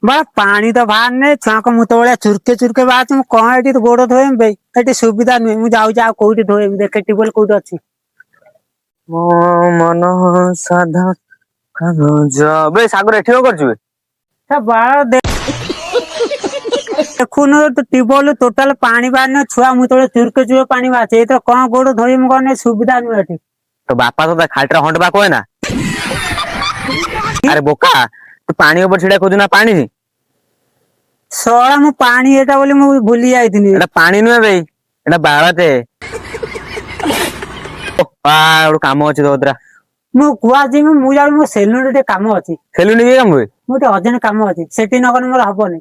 बा पानी तो बाहर ने छुआ को मुत भलिया चुरके चुरके बाहर मु कौन एठी गोड़ धोएम बे एठी सुविधा नुहे मु जाऊ जा कोठी धोएम देख टिबल कोठी अछि मो मन साधा कागज बे सागर एठी हो करछु से बाळ देखुन तो टिबल टोटल पानी बाहर ने छुआ मुत भलिया चुरके चुरके पानी बाचे ए तो कौन गोड़ धोएम कोने सुविधा नुहे एठी तो बापा तो खालटा हंडबा कोए ना अरे बोका तू पानी ऊपर छिड़ा खोदना पानी सोळा मु पानी एटा बोली मु भूली जाइथिनी एटा पानी नुहे बे एटा बाळते आ काम अछि दोदरा मु कुआ जी मु जाऊ मो सेलुन रे काम अछि सेलुन भी काम हुए मु तो अर्जेंट काम अछि सेठी नगन मोर हबनी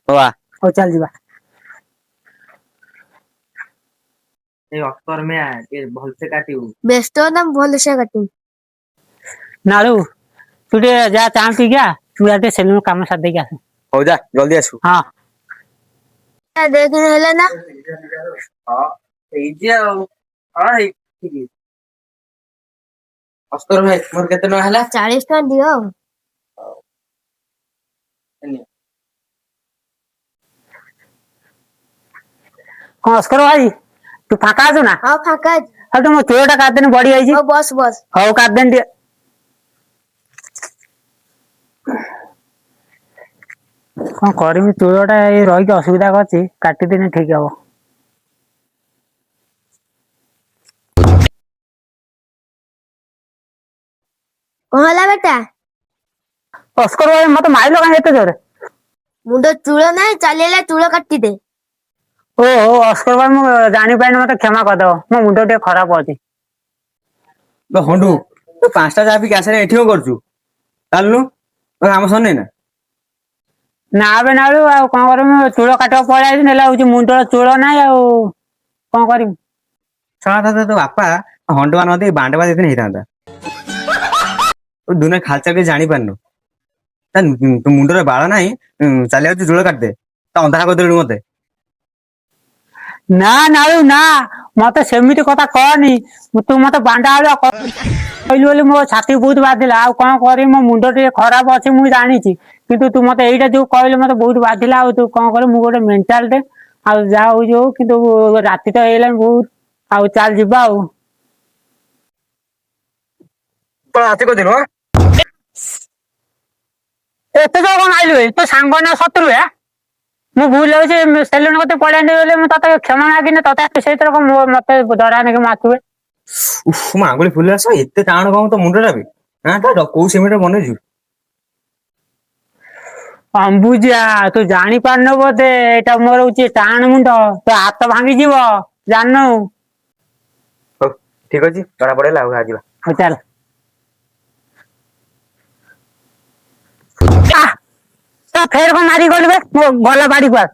वाह हो चल जीवा ए अक्कर में आ के भल से काटियो बेस्ट ना भल से काटी नालू तू टे जा चाम पी गया तू आते सेलुन काम साथ दे गया हो जा जल्दी आसु हां देखने हेला ना हां ए जे हां हे ठीक अस्कर भाई मोर केते न हला 40 टका दियो कौन अस्कर भाई तू फाका छु ना हां फाका अब तो मो चोरटा काट देने बड़ी आई छी हां बस बस हां काट देन दे कौन करमी चोरटा ए रही के असुविधा करछि काटी देने ठीक हबो कहला बेटा अस्कर भाई मत माइलो का हेते जोरे मुंडो चूड़ ना चलेला चूड़ काटी दे ओ अस्कर भाई मु जानि पाइन मत क्षमा कर दो मो मुंडो टे खराब अछि बे हंडू तो पांचटा जापी कैसे एठी हो करछु चालनु काम सने ना ना बे नालू आ कोन करमी चूड़ काटो पळाई नेला होची मुंडो चूड़ नाही आ कोन करमी छड़ा था तो बापा हंडवा न दे बांडवा देते नहीं था तो दुने खालचा के जानी पारनु तू मुंडरे बाळ नाही चाले तू जुळ काट दे ता अंधा कर देलु मते ना नालू ना मते सेमिति कथा कहनी तू मते बांडा आलो कहलु बोली मो छाती बहुत बाधिला आ कोन करी मो मुंडो टे खराब अछि मु जानि छी किंतु तू मते एइटा जो कहले मते बहुत बाधिला आ तू कोन करे मु गोटे मेंटल टे आ जा हो जो किंतु राती तो एला बहुत आ चल जिबा आ तो आते को दिनो एते जो कोन आइलु तो सांग ना शत्रु है मु भूल होछि सेलुन कते पळे नै बोले मु तते क्षमा मागिने तते से तरह मते डरा नै के माथुए उफ मा आंगुली फुल आस एते टाण कहू तो मुंडरा बे हां तो को सेमिटर बने जु अंबुजा तू जानी पार न बोधे एटा मोर होछि टाण मुंड तो हाथ भांगी जीवो जाननु हो ठीक अछि बड़ा पड़ेला आ जिबा हो चल आ तो फेर को मारी गलबे गला बाड़ी पर